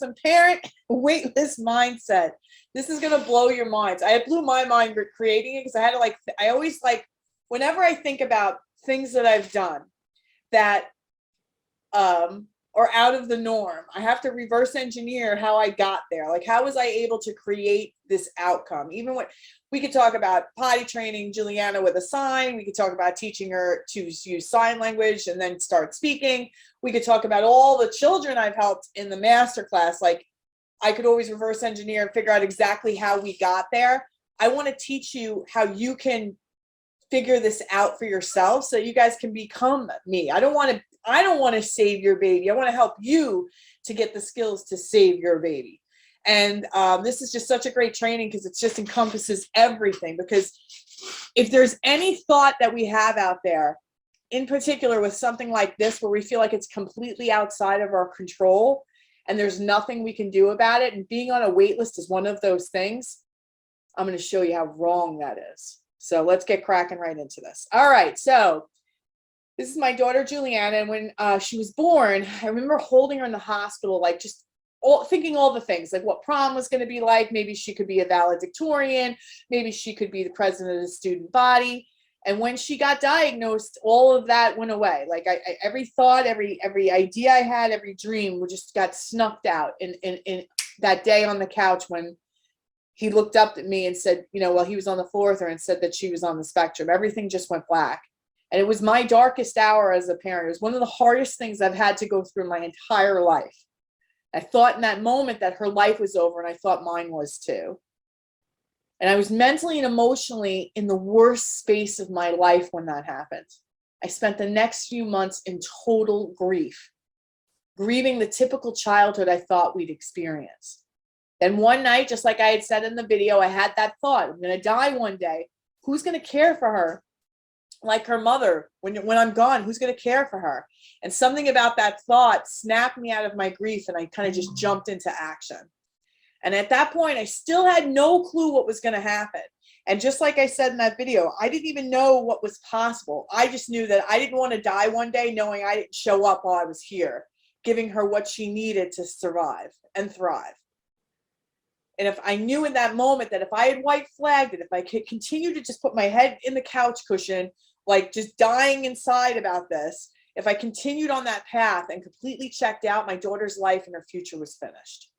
some parent waitlist mindset. This is going to blow your minds. It blew my mind creating it because I had to I always whenever I think about things that I've done that are out of the norm, I have to reverse engineer how I got there. Like, how was I able to create this outcome? Even when we could talk about potty training Juliana with a sign, we could talk about teaching her to use sign language and then start speaking. We could talk about all the children I've helped in the masterclass. Like, I could always reverse engineer and figure out exactly how we got there. I want to teach you how you can figure this out for yourself so you guys can become me. I don't want to save your baby. I want to help you to get the skills to save your baby. And this is just such a great training because it just encompasses everything. Because if there's any thought that we have out there, in particular with something like this, where we feel like it's completely outside of our control and there's nothing we can do about it, and being on a wait list is one of those things, I'm going to show you how wrong that is. So let's get cracking right into this. All right. So this is my daughter, Juliana. And when she was born, I remember holding her in the hospital, like just thinking all the things, like what prom was going to be like. Maybe she could be a valedictorian. Maybe she could be the president of the student body. And when she got diagnosed, all of that went away. Like every thought, every idea I had, every dream just got snuffed out in that day on the couch when he looked up at me and said, well, he was on the floor with her and said that she was on the spectrum. Everything just went black. And it was my darkest hour as a parent. It was one of the hardest things I've had to go through my entire life. I thought in that moment that her life was over, and I thought mine was too. And I was mentally and emotionally in the worst space of my life when that happened. I spent the next few months in total grief, grieving the typical childhood I thought we'd experience. Then one night, just like I had said in the video, I had that thought, I'm going to die one day. Who's going to care for her like her mother when I'm gone? Who's going to care for her? And something about that thought snapped me out of my grief, and I kind of just jumped into action. And at that point, I still had no clue what was going to happen. And just like I said in that video, I didn't even know what was possible. I just knew that I didn't want to die one day knowing I didn't show up while I was here, giving her what she needed to survive and thrive. And if I knew in that moment that if I had white flagged it, if I could continue to just put my head in the couch cushion, like just dying inside about this, if I continued on that path and completely checked out, my daughter's life and her future was finished.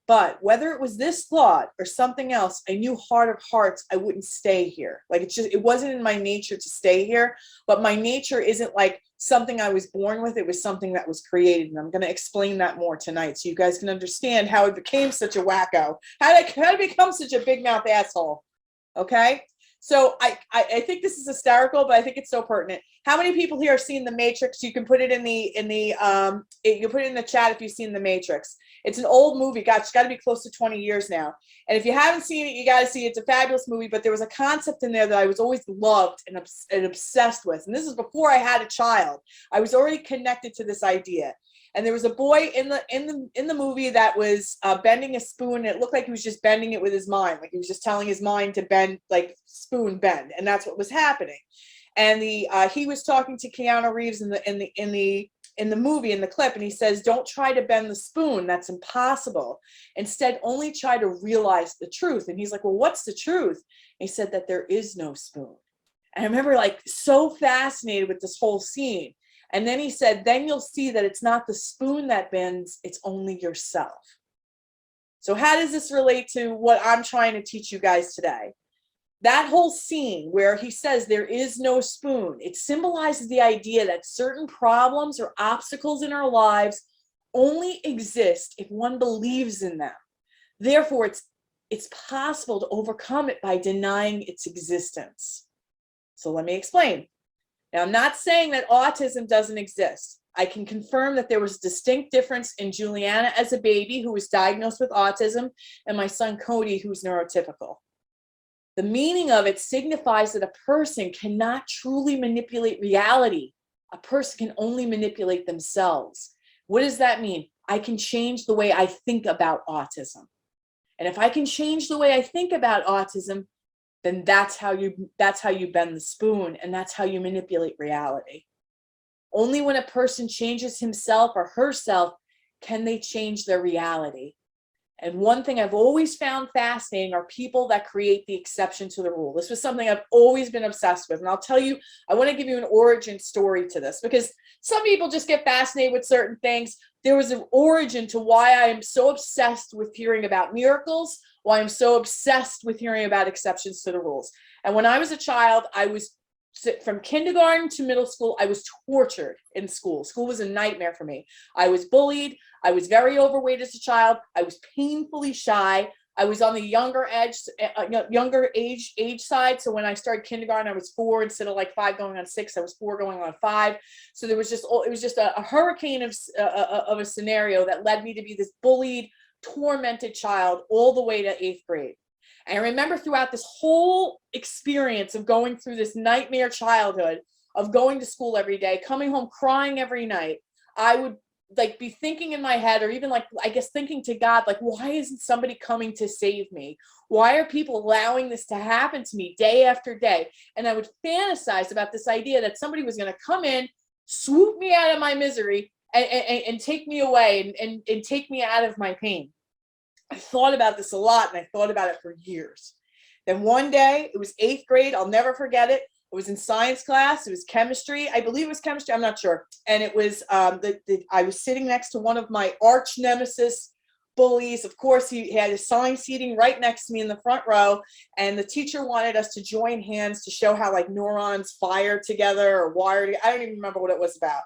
But whether it was this thought or something else, I knew heart of hearts I wouldn't stay here. Like it wasn't in my nature to stay here, but my nature isn't like something I was born with. It was something that was created. And I'm going to explain that more tonight so you guys can understand how it became such a wacko, how to become such a big mouth asshole. Okay. So I think this is hysterical, but I think it's so pertinent. How many people here have seen The Matrix? You can put it you put it in the chat if you've seen The Matrix. It's an old movie. Gosh, it's got to be close to 20 years now. And if you haven't seen it, you got to see it. It's a fabulous movie, but there was a concept in there that I was always loved and obsessed with. And this is before I had a child. I was already connected to this idea. And there was a boy in the movie that was bending a spoon. And it looked like he was just bending it with his mind, like he was just telling his mind to bend, like spoon bend, and that's what was happening. And he was talking to Keanu Reeves in the movie, in the clip, and he says, "Don't try to bend the spoon. That's impossible. Instead, only try to realize the truth." And he's like, "Well, what's the truth?" And he said that there is no spoon. And I remember like so fascinated with this whole scene. And then he said, then you'll see that it's not the spoon that bends, it's only yourself. So how does this relate to what I'm trying to teach you guys today? That whole scene where he says there is no spoon, it symbolizes the idea that certain problems or obstacles in our lives only exist if one believes in them. Therefore, it's possible to overcome it by denying its existence. So let me explain. Now, I'm not saying that autism doesn't exist. I can confirm that there was a distinct difference in Juliana as a baby who was diagnosed with autism and my son Cody, who's neurotypical. The meaning of it signifies that a person cannot truly manipulate reality. A person can only manipulate themselves. What does that mean? I can change the way I think about autism. And if I can change the way I think about autism, then that's how you bend the spoon, and that's how you manipulate reality. Only when a person changes himself or herself can they change their reality? And one thing I've always found fascinating are people that create the exception to the rule. This was something I've always been obsessed with. And I'll tell you, I want to give you an origin story to this, because some people just get fascinated with certain things. There was an origin to why I am so obsessed with hearing about miracles, why I'm so obsessed with hearing about exceptions to the rules. And when I was a child, I was, from kindergarten to middle school, I was tortured in school. School was a nightmare for me. I was bullied. I was very overweight as a child. I was painfully shy. I was on the younger age side. So when I started kindergarten, I was 4 instead of like 5 going on 6. I was 4 going on 5. So it was just a hurricane of a scenario that led me to be this bullied, tormented child all the way to 8th grade. And I remember throughout this whole experience of going through this nightmare childhood, of going to school every day, coming home crying every night, I would like be thinking in my head, or even like, I guess, thinking to God, like, why isn't somebody coming to save me? Why are people allowing this to happen to me day after day? And I would fantasize about this idea that somebody was going to come in, swoop me out of my misery, and take me away and take me out of my pain. I thought about this a lot, and I thought about it for years. Then one day, it was 8th grade. I'll never forget it. It was in science class. It was chemistry. I believe it was chemistry. I'm not sure. And it was, I was sitting next to one of my arch nemesis bullies. Of course, he had assigned seating right next to me in the front row. And the teacher wanted us to join hands to show how like neurons fire together or wire together. I don't even remember what it was about.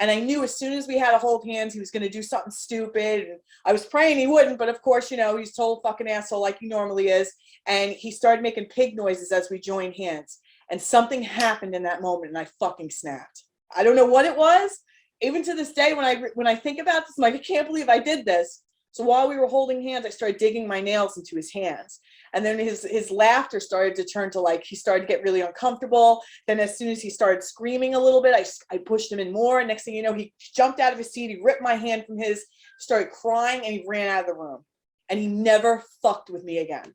And I knew as soon as we had to hold hands, he was going to do something stupid. And I was praying he wouldn't, but of course, you know, he's total fucking asshole like he normally is. And he started making pig noises as we joined hands. And something happened in that moment, and I fucking snapped. I don't know what it was. Even to this day, when I think about this, I'm like, I can't believe I did this. So while we were holding hands, I started digging my nails into his hands. And then his laughter started to turn to like, he started to get really uncomfortable. Then as soon as he started screaming a little bit, I pushed him in more. And next thing you know, he jumped out of his seat. He ripped my hand from his, started crying, and he ran out of the room. And he never fucked with me again.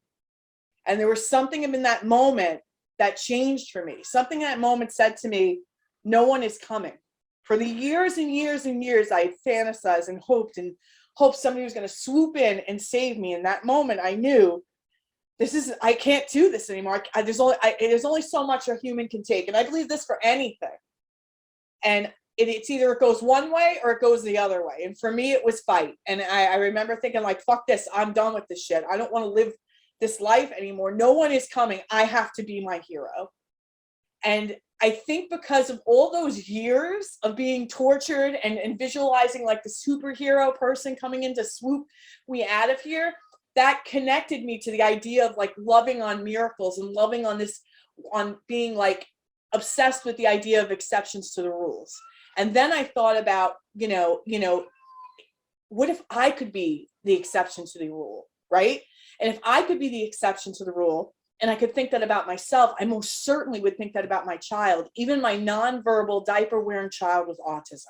And there was something in that moment that changed for me. Something in that moment said to me, no one is coming. For the years and years and years, I had fantasized and hoped somebody was going to swoop in and save me. In that moment, I knew I can't do this anymore. There's only so much a human can take. And I believe this for anything. And it's either it goes one way or it goes the other way. And for me, it was fight. And I remember thinking like, fuck this. I'm done with this shit. I don't want to live this life anymore. No one is coming. I have to be my hero. And I think because of all those years of being tortured and visualizing like the superhero person coming in to swoop me out of here, that connected me to the idea of like loving on miracles and loving on being like obsessed with the idea of exceptions to the rules. And then I thought about, you know, what if I could be the exception to the rule, right? And if I could be the exception to the rule, and I could think that about myself, I most certainly would think that about my child, even my nonverbal diaper-wearing child with autism.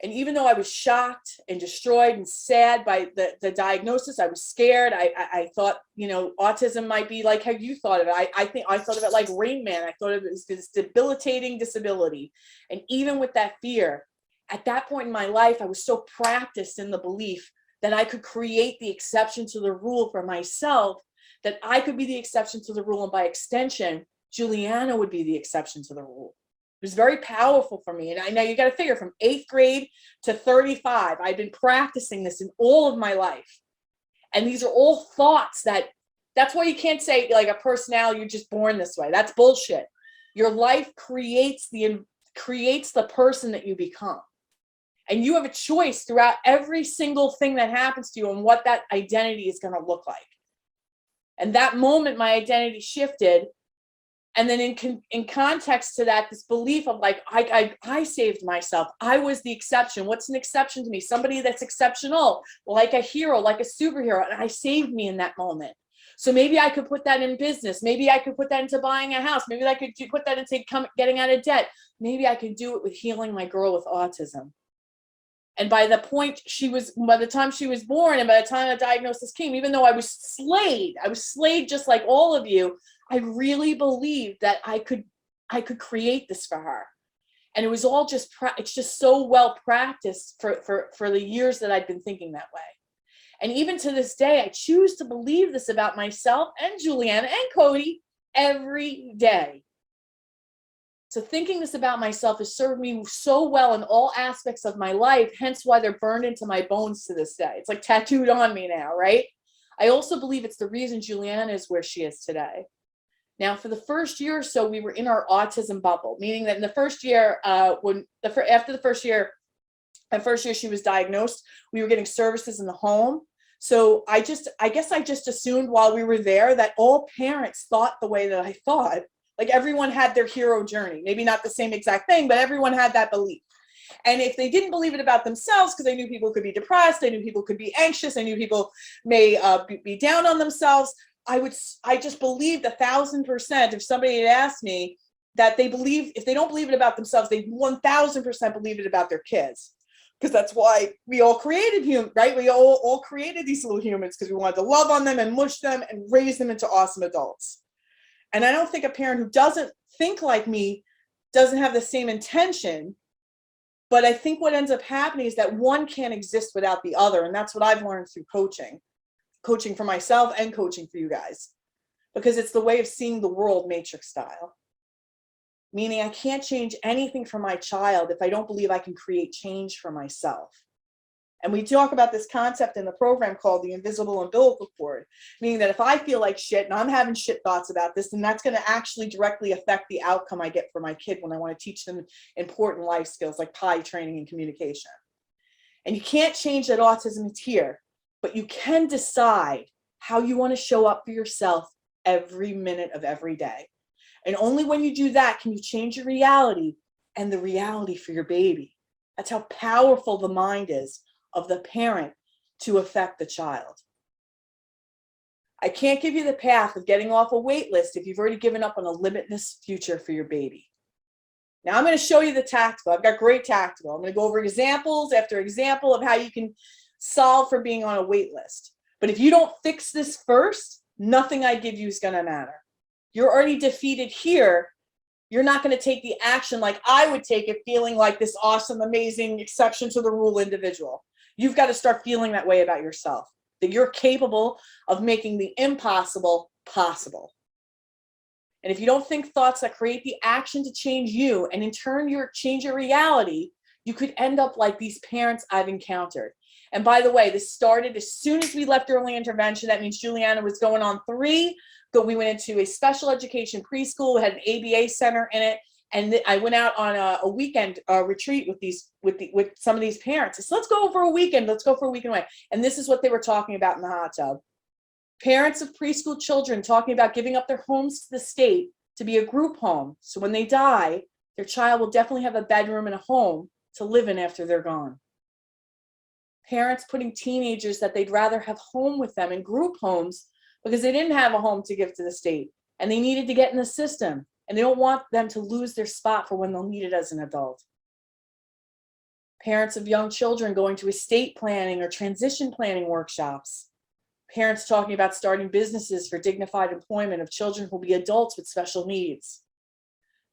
And even though I was shocked and destroyed and sad by the diagnosis, I was scared. I thought, you know, autism might be like how you thought of it. I think I thought of it like Rain Man. I thought of it as this debilitating disability. And even with that fear, at that point in my life, I was so practiced in the belief that I could create the exception to the rule for myself, that I could be the exception to the rule. And by extension, Juliana would be the exception to the rule. It was very powerful for me. And I know you got to figure from 8th grade to 35, I've been practicing this in all of my life. And these are all thoughts that's why you can't say like a personality, you're just born this way. That's bullshit. Your life creates the person that you become. And you have a choice throughout every single thing that happens to you and what that identity is going to look like. And that moment, my identity shifted. And then in context to that, this belief of like, I saved myself. I was the exception. What's an exception to me? Somebody that's exceptional, like a hero, like a superhero. And I saved me in that moment. So maybe I could put that in business. Maybe I could put that into buying a house. Maybe I could put that into getting out of debt. Maybe I could do it with healing my girl with autism. And by the time she was born and by the time the diagnosis came, even though I was slayed just like all of you, I really believed that I could create this for her. And it was all just, it's just so well practiced for the years that I've been thinking that way. And even to this day, I choose to believe this about myself and Juliana and Cody every day. So thinking this about myself has served me so well in all aspects of my life, hence why they're burned into my bones to this day. It's like tattooed on me now, right? I also believe it's the reason Juliana is where she is today. Now, for the first year or so, we were in our autism bubble, meaning that in the first year, after the first year she was diagnosed, we were getting services in the home. So I guess I just assumed while we were there that all parents thought the way that I thought. Like everyone had their hero journey, maybe not the same exact thing, but everyone had that belief. And if they didn't believe it about themselves, because they knew people could be depressed, they knew people could be anxious, they knew people may be down on themselves, I just believed 1,000% if somebody had asked me that they believe, if they don't believe it about themselves, they 1,000% believe it about their kids. Because that's why we all created humans, right? We all created these little humans because we wanted to love on them and mush them and raise them into awesome adults. And I don't think a parent who doesn't think like me doesn't have the same intention. But I think what ends up happening is that one can't exist without the other. And that's what I've learned through coaching for myself and coaching for you guys, because it's the way of seeing the world matrix style. Meaning I can't change anything for my child if I don't believe I can create change for myself. And we talk about this concept in the program called the invisible umbilical cord, meaning that if I feel like shit and I'm having shit thoughts about this, then that's going to actually directly affect the outcome I get for my kid when I want to teach them important life skills like potty training and communication. And you can't change that autism is here, but you can decide how you want to show up for yourself every minute of every day. And only when you do that can you change your reality and the reality for your baby. That's how powerful the mind is of the parent to affect the child. I can't give you the path of getting off a wait list if you've already given up on a limitless future for your baby. Now I'm going to show you the tactical. I've got great tactical. I'm going to go over examples after example of how you can solve for being on a wait list. But if you don't fix this first, nothing I give you is going to matter. You're already defeated here. You're not going to take the action like I would take it, feeling like this awesome, amazing, exception to the rule individual. You've got to start feeling that way about yourself, that you're capable of making the impossible possible. And if you don't think thoughts that create the action to change you, and in turn change your reality, you could end up like these parents I've encountered. And by the way, this started as soon as we left early intervention. That means Juliana was going on 3. We went into a special education preschool. We had an ABA center in it. And I went out on a weekend retreat with some of these parents. I said, let's go for a weekend. Let's go for a weekend away. And this is what they were talking about in the hot tub. Parents of preschool children talking about giving up their homes to the state to be a group home. So when they die, their child will definitely have a bedroom and a home to live in after they're gone. Parents putting teenagers that they'd rather have home with them in group homes because they didn't have a home to give to the state and they needed to get in the system. And they don't want them to lose their spot for when they'll need it as an adult. Parents of young children going to estate planning or transition planning workshops. Parents talking about starting businesses for dignified employment of children who will be adults with special needs.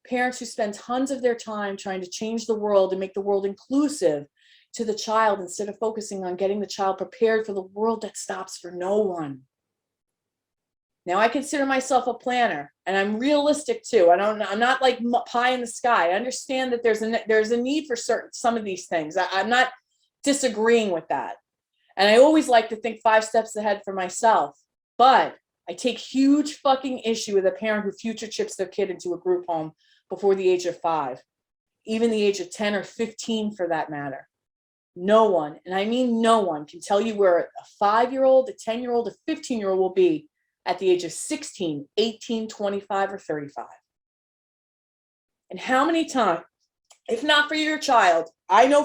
Parents who spend tons of their time trying to change the world and make the world inclusive to the child instead of focusing on getting the child prepared for the world that stops for no one. Now, I consider myself a planner, and I'm realistic too. I'm not like pie in the sky. I understand that there's a need for some of these things. I'm not disagreeing with that. And I always like to think 5 steps ahead for myself. But I take huge fucking issue with a parent who future chips their kid into a group home before the age of 5, even the age of 10 or 15 for that matter. No one, and I mean no one, can tell you where a 5-year-old, a 10-year-old, a 15-year-old will be at the age of 16, 18, 25, or 35. And how many times, if not for your child, I know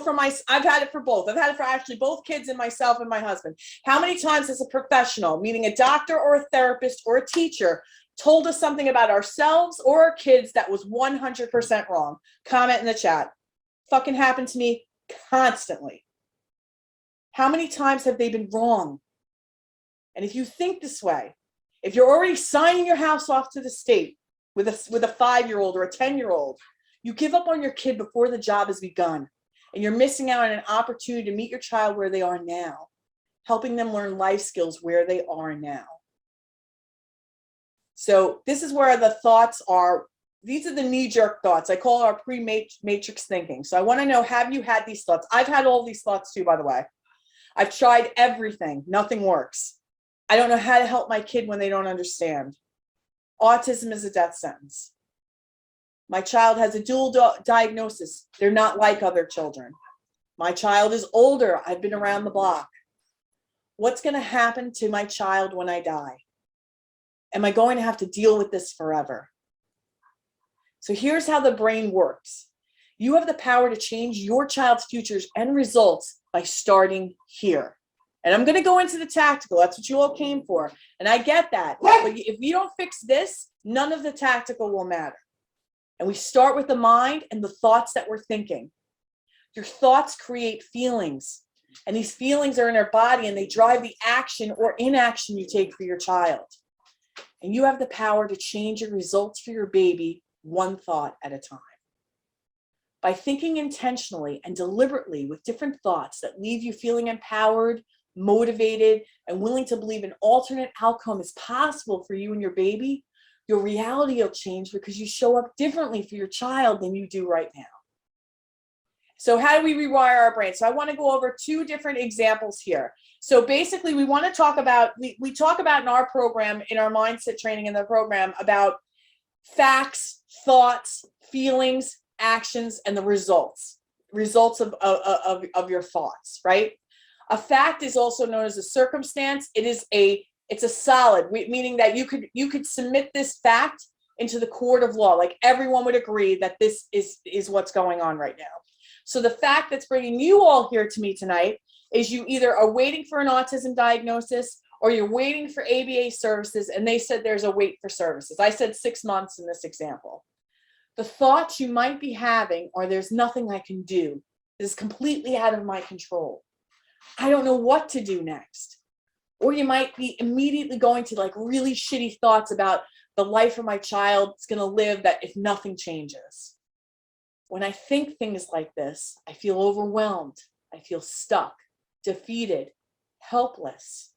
I've had it for both. I've had it for actually both kids and myself and my husband. How many times as a professional, meaning a doctor or a therapist or a teacher, told us something about ourselves or our kids that was 100% wrong? Comment in the chat. Fucking happened to me constantly. How many times have they been wrong? And if you think this way, if you're already signing your house off to the state with a 5-year-old or a 10-year-old, You give up on your kid before the job has begun, and you're missing out on an opportunity to meet your child where they are now, helping them learn life skills where they are now. So this is where the thoughts are. These are the knee-jerk thoughts. I call our pre-matrix thinking. So I want to know, have you had these thoughts? I've had all these thoughts too, by the way. I've tried everything. Nothing works. I don't know how to help my kid when they don't understand. Autism is a death sentence. My child has a dual diagnosis. They're not like other children. My child is older. I've been around the block. What's going to happen to my child when I die? Am I going to have to deal with this forever? So here's how the brain works. You have the power to change your child's futures and results by starting here. And I'm going to go into the tactical. That's what you all came for. And I get that. But if you don't fix this, none of the tactical will matter. And we start with the mind and the thoughts that we're thinking. Your thoughts create feelings. And these feelings are in our body, and they drive the action or inaction you take for your child. And you have the power to change your results for your baby one thought at a time. By thinking intentionally and deliberately with different thoughts that leave you feeling empowered, motivated, and willing to believe an alternate outcome is possible for you and your baby, your reality will change because you show up differently for your child than you do right now. So how do we rewire our brain? So I want to go over two different examples here. So basically we want to talk about, we talk about in our program, in our mindset training in the program, about facts, thoughts, feelings, actions, and the results of your thoughts, right? A fact is also known as a circumstance. It's a solid, meaning that you could submit this fact into the court of law. Like everyone would agree that this is what's going on right now. So the fact that's bringing you all here to me tonight is you either are waiting for an autism diagnosis or you're waiting for ABA services, and they said there's a wait for services. I said 6 months in this example. The thoughts you might be having are, there's nothing I can do. This is completely out of my control. I don't know what to do next. Or you might be immediately going to like really shitty thoughts about the life of my child is going to live that if nothing changes. When I think things like this, I feel overwhelmed. I feel stuck, defeated, helpless.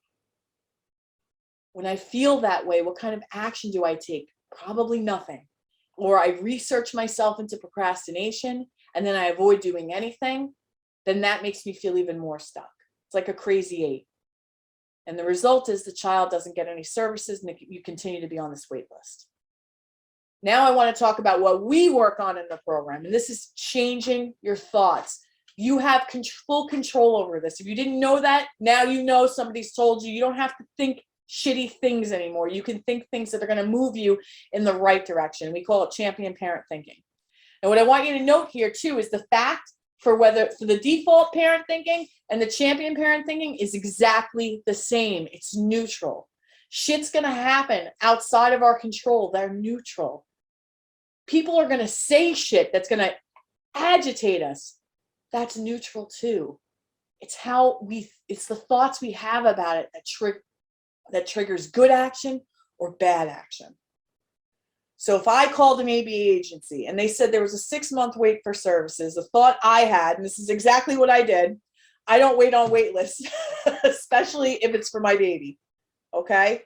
When I feel that way, what kind of action do I take? Probably nothing. Or I research myself into procrastination and then I avoid doing anything, then that makes me feel even more stuck. It's like a crazy 8. And the result is the child doesn't get any services and you continue to be on this wait list. Now I want to talk about what we work on in the program, and this is changing your thoughts. You have full control over this. If you didn't know that, now you know, somebody's told you. You don't have to think shitty things anymore. You can think things that are going to move you in the right direction. We call it champion parent thinking. And what I want you to note here too is the fact for the default parent thinking and the champion parent thinking is exactly the same. It's neutral. Shit's going to happen outside of our control. They're neutral. People are going to say shit that's going to agitate us. That's neutral too. It's the thoughts we have about it that triggers good action or bad action. So if I called an ABA agency and they said there was a 6-month wait for services, the thought I had, and this is exactly what I did, I don't wait on wait lists, especially if it's for my baby. Okay?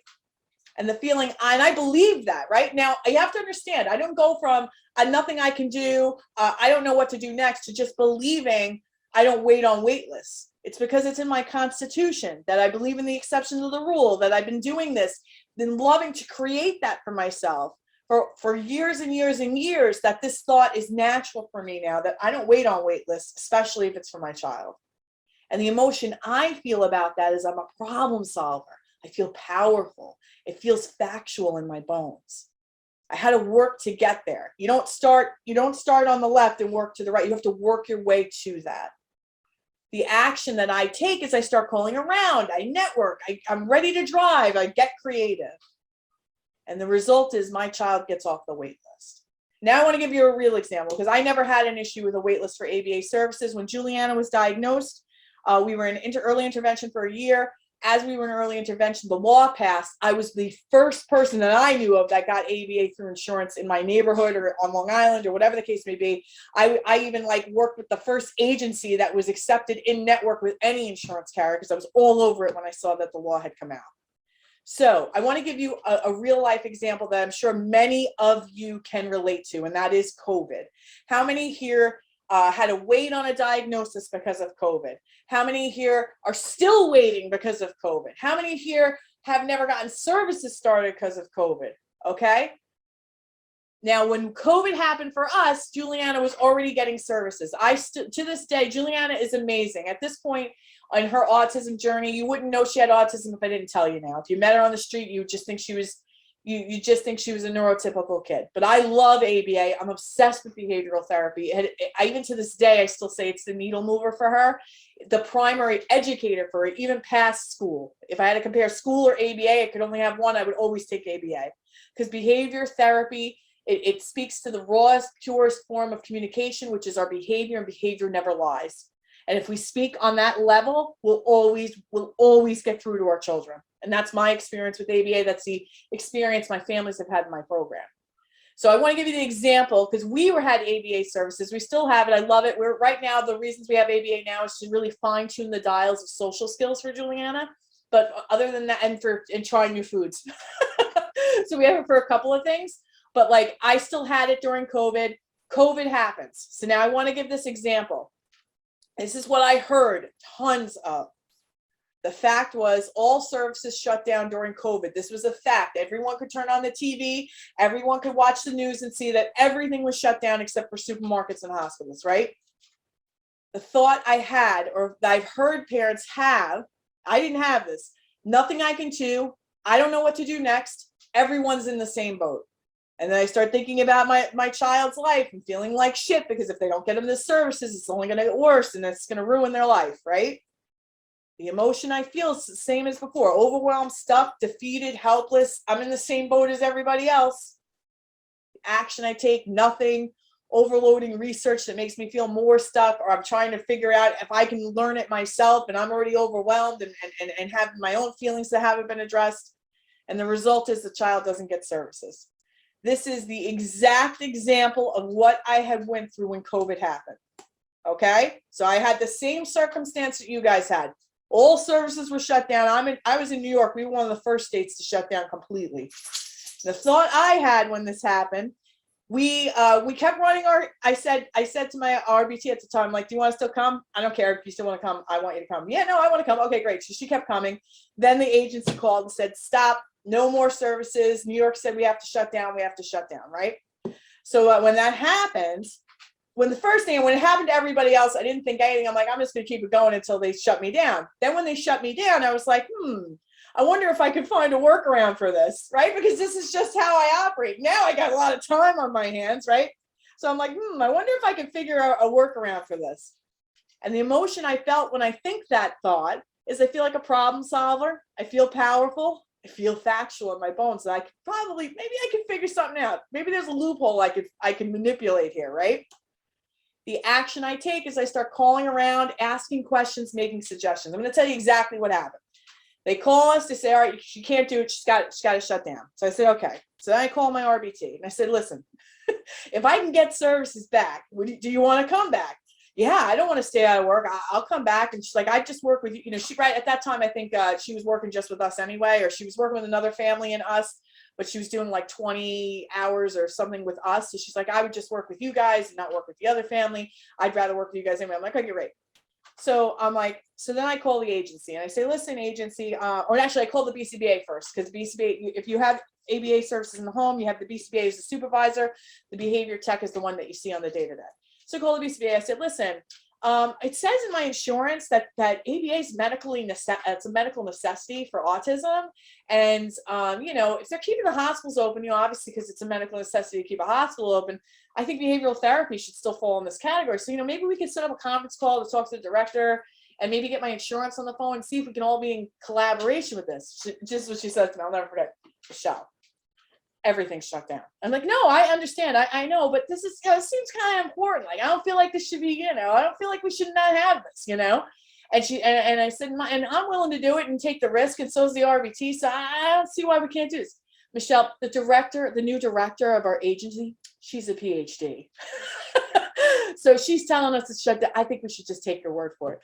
And the feeling, and I believe that, right? Now, you have to understand, I don't go from nothing I can do, I don't know what to do next, to just believing I don't wait on wait lists. It's because it's in my constitution that I believe in the exceptions of the rule, that I've been doing this, been loving to create that for myself for years and years and years, that this thought is natural for me now, that I don't wait on wait lists, especially if it's for my child. And the emotion I feel about that is I'm a problem solver. I feel powerful. It feels factual in my bones. I had to work to get there. You don't start on the left and work to the right. You have to work your way to that. The action that I take is I start calling around. I network. I'm ready to drive. I get creative. And the result is my child gets off the wait list. Now I want to give you a real example, because I never had an issue with a wait list for ABA services. When Juliana was diagnosed, we were in early intervention for a year. as we were in early intervention, the law passed. I was the first person that I knew of that got ABA through insurance in my neighborhood or on Long Island or whatever the case may be. I even like worked with the first agency that was accepted in network with any insurance carrier, because I was all over it when I saw that the law had come out. So I want to give you a real life example that I'm sure many of you can relate to, and that is COVID. How many here had to wait on a diagnosis because of COVID? How many here are still waiting because of COVID? How many here have never gotten services started because of COVID? Okay. Now, when COVID happened for us, Juliana was already getting services. To this day, Juliana is amazing. At this point in her autism journey, you wouldn't know she had autism if I didn't tell you now. If you met her on the street, you would just think she was you just think she was a neurotypical kid. But I love ABA. I'm obsessed with behavioral therapy. Even to this day, I still say it's the needle mover for her, the primary educator for it, even past school. If I had to compare school or ABA, I could only have one. I would always take ABA, because behavior therapy, it speaks to the rawest, purest form of communication, which is our behavior, and behavior never lies. And if we speak on that level, we'll always get through to our children. And that's my experience with ABA. That's the experience my families have had in my program. So I want to give you the example, because we had ABA services. We still have it. I love it. We're right now, the reasons we have ABA now is to really fine tune the dials of social skills for Juliana. But other than that, and trying new foods. So we have it for a couple of things. But like, I still had it during COVID. COVID happens. So now I want to give this example. This is what I heard tons of. The fact was, all services shut down during COVID. This was a fact. Everyone could turn on the TV. Everyone could watch the news and see that everything was shut down except for supermarkets and hospitals, right? The thought I had, or that I've heard parents have, I didn't have this. Nothing I can do. I don't know what to do next. Everyone's in the same boat. And then I start thinking about my child's life and feeling like shit, because if they don't get them the services, it's only going to get worse, and it's going to ruin their life, right? The emotion I feel is the same as before. Overwhelmed, stuck, defeated, helpless. I'm in the same boat as everybody else. The action I take, nothing. Overloading research that makes me feel more stuck, or I'm trying to figure out if I can learn it myself, and I'm already overwhelmed and have my own feelings that haven't been addressed. And the result is the child doesn't get services. This is the exact example of what I had went through when COVID happened. Okay, so I had the same circumstance that you guys had. All services were shut down. I was in New York. We were one of the first states to shut down completely. The thought I had when this happened, we kept running I said to my RBT at the time, like, do you want to still come? I don't care if you still want to come. I want you to come. Yeah, no, I want to come. Okay, great. So she kept coming. Then the agency called and said, stop. No more services. New York said we have to shut down. We have to shut down, right? So when that happens, when it happened to everybody else, I didn't think anything. I'm like, I'm just going to keep it going until they shut me down. Then when they shut me down, I was like, I wonder if I could find a workaround for this, right? Because this is just how I operate. Now I got a lot of time on my hands, right? So I'm like, I wonder if I can figure out a workaround for this. And the emotion I felt when I think that thought is I feel like a problem solver. I feel powerful. I feel factual in my bones that I could maybe I can figure something out. Maybe there's a loophole I can manipulate here, right? The action I take is I start calling around, asking questions, making suggestions. I'm going to tell you exactly what happened. They call us, they say, all right, she can't do it. She's got to shut down. So I said, okay. So then I call my RBT and I said, listen, if I can get services back, do you want to come back? Yeah, I don't want to stay out of work. I'll come back. And she's like, I just work with you. You know, right at that time, I think she was working just with us anyway, or she was working with another family and us, but she was doing like 20 hours or something with us. So she's like, I would just work with you guys and not work with the other family. I'd rather work with you guys anyway. I'm like, okay, great. So I'm like, so then I call the agency and I say, listen, agency, or actually I call the BCBA first, because BCBA, if you have ABA services in the home, you have the BCBA as the supervisor. The behavior tech is the one that you see on the day-to-day. So I call the BCBA. I said, listen, it says in my insurance that ABA is it's a medical necessity for autism. And, if they're keeping the hospitals open, obviously because it's a medical necessity to keep a hospital open, I think behavioral therapy should still fall in this category. So, maybe we could set up a conference call to talk to the director and maybe get my insurance on the phone and see if we can all be in collaboration with this. Just what she said to me, I'll never forget. Michelle, everything's shut down. I'm like, no, I understand. I know, but this is, it seems kind of important. Like, I don't feel like this should be, I don't feel like we should not have this, And I said, and I'm willing to do it and take the risk, and so is the RBT. So I don't see why we can't do this. Michelle, the new director of our agency, she's a PhD. So she's telling us to shut down. I think we should just take her word for it.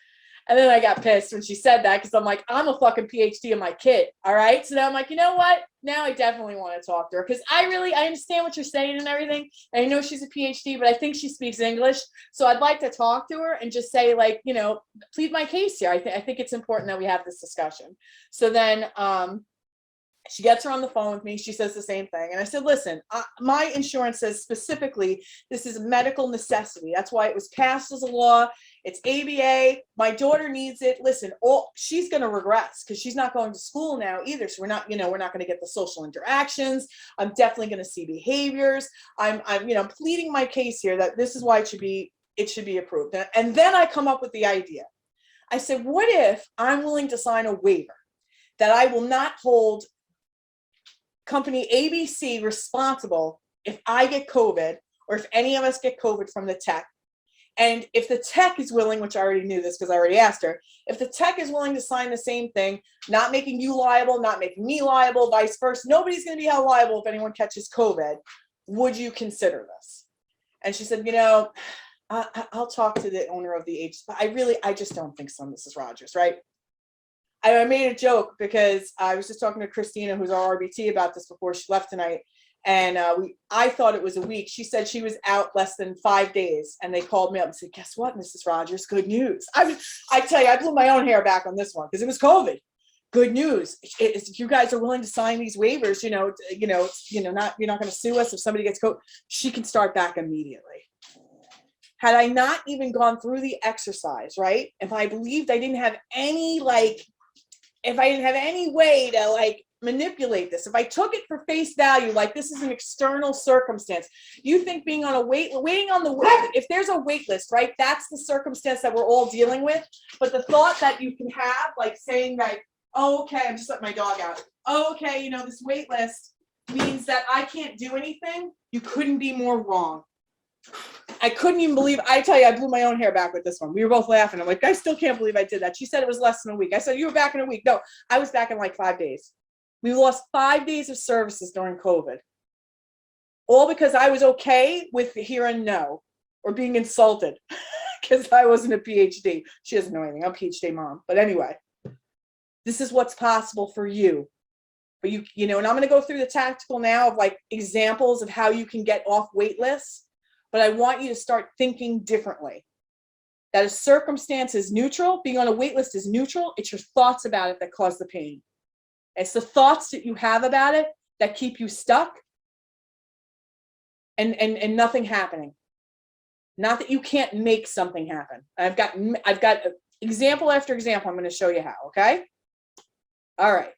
And then I got pissed when she said that, because I'm like, I'm a fucking PhD in my kid. All right. So now I'm like, you know what? Now I definitely want to talk to her, because I understand what you're saying and everything. And I know she's a PhD, but I think she speaks English. So I'd like to talk to her and just say, like, plead my case here. I think it's important that we have this discussion. So then she gets her on the phone with me. She says the same thing. And I said, listen, my insurance says specifically this is a medical necessity. That's why it was passed as a law. It's ABA. My daughter needs it. Listen, she's going to regress because she's not going to school now either. So we're not going to get the social interactions. I'm definitely going to see behaviors. I'm pleading my case here that this is why it should be approved. And then I come up with the idea. I said, what if I'm willing to sign a waiver that I will not hold company ABC responsible if I get COVID, or if any of us get COVID from the tech. And if the tech is willing, which I already knew this because I already asked her, if the tech is willing to sign the same thing, not making you liable, not making me liable, vice versa, nobody's going to be held liable if anyone catches COVID. Would you consider this? And she said, I'll talk to the owner of the agency, but I just don't think so, Mrs. Rogers, right? I made a joke because I was just talking to Christina, who's our RBT, about this before she left tonight. And I thought it was a week. She said she was out less than 5 days, and they called me up and said, guess what, Mrs. Rogers, good news. I tell you, I blew my own hair back on this one because it was COVID. Good news. If you guys are willing to sign these waivers, you're not going to sue us if somebody gets COVID. She can start back immediately. Had I not even gone through the exercise, right? If I believed I didn't have any if I didn't have any way to manipulate this, if I took it for face value, like this is an external circumstance, you think being on waiting on the wait, if there's a wait list, right? That's the circumstance that we're all dealing with. But the thought that you can have, saying oh, okay, I'm just letting my dog out. Oh, okay, this wait list means that I can't do anything. You couldn't be more wrong. I couldn't even believe, I tell you, I blew my own hair back with this one. We were both laughing. I'm like, I still can't believe I did that. She said it was less than a week. I said, you were back in a week. No, I was back in 5 days. We lost 5 days of services during COVID. All because I was okay with hearing no or being insulted because I wasn't a PhD. She doesn't know anything. I'm a PhD mom. But anyway, this is what's possible for you. But and I'm going to go through the tactical now of examples of how you can get off wait lists. But I want you to start thinking differently. That a circumstance is neutral. Being on a wait list is neutral. It's your thoughts about it that cause the pain. It's the thoughts that you have about it that keep you stuck and nothing happening. Not that you can't make something happen. I've got example after example. I'm going to show you how, okay? All right.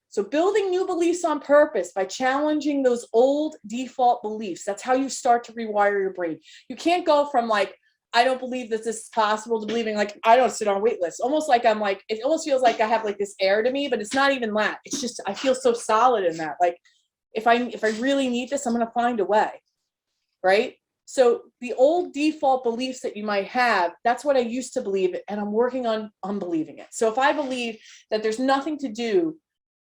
So building new beliefs on purpose by challenging those old default beliefs. That's how you start to rewire your brain. You can't go from I don't believe that this is possible to believing I don't sit on wait lists. Almost it almost feels like I have this air to me, but it's not even that. It's just, I feel so solid in that. If I really need this, I'm going to find a way. Right? So the old default beliefs that you might have, that's what I used to believe, and I'm working on unbelieving it. So if I believe that there's nothing to do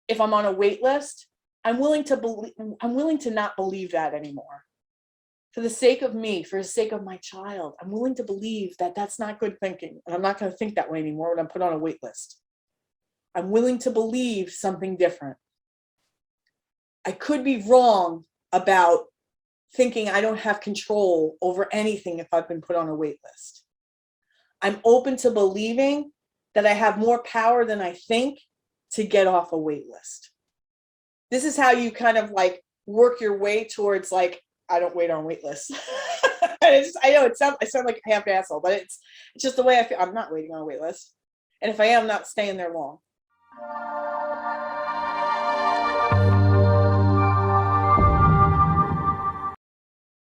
if I'm on a wait list, I'm willing to not believe that anymore. For the sake of me, for the sake of my child, I'm willing to believe that that's not good thinking, and I'm not going to think that way anymore when I'm put on a wait list. I'm willing to believe something different. I could be wrong about thinking I don't have control over anything if I've been put on a wait list. I'm open to believing that I have more power than I think to get off a wait list. This is how you kind of work your way towards I don't wait on wait lists. I know I sound like a half asshole, but it's just the way I feel. I'm not waiting on a wait list. And if I am, I'm not staying there long.